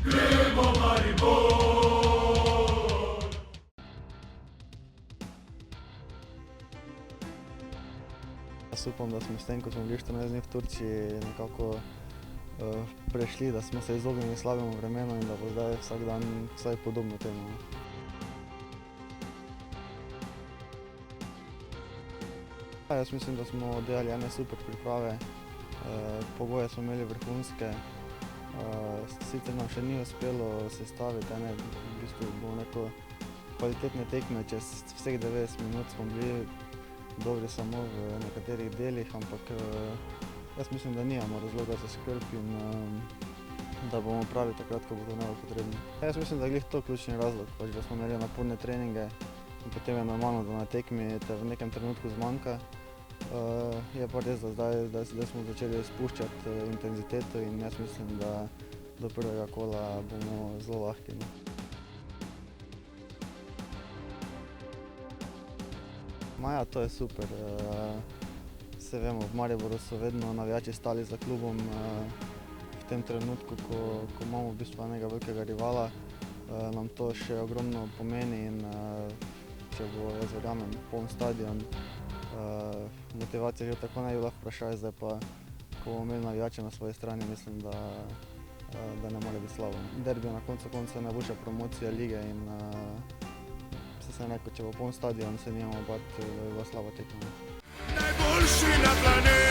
Gremo Maribor! Jaz upam, da smo s tem, ko smo bili 14 dni v Turčiji, nekako prešli, da smo se izognili slabemu vremenu in da bo zdaj vsak dan vsaj podobno temu. Jaz mislim, da smo delali ene super priprave, pogoje smo imeli vrhunske, sicer nam še ni uspelo sestaviti ene, v bistvu bomo neko kvalitetne tekme, čez vseh 90 minut smo bili dobri samo v nekaterih delih, ampak jaz mislim, da nimamo razloga za skrb in da bomo pravi takrat, ko bo to najbolj potrebno. Jaz mislim, da je glih to ključni razlog, da smo imeli naporne treninge in potem je normalno, da na tekmi te v nekem trenutku zmanjka. Je pa res, da zdaj smo začeli spuščati intenziteto in jaz mislim, da do prvega kola bomo zelo lahki. Ja, to je super. Saj vemo, v Mariboru so vedno navijači stali za klubom. V tem trenutku, ko imamo v bistvu enega velikega rivala, nam to še ogromno pomeni in če bo, jaz verjamem, poln stadion, motivacija že tako ne bi lahko vprašaj, zdaj pa, ko bomo imeli navijače na svoji strani, mislim, da ne more biti slabo. Derbi na koncu konca je najboljša promocija lige in sem rekel, če bo poln stadion, se nimamo bati, da je bila slaba tekma. Najboljši na planetu!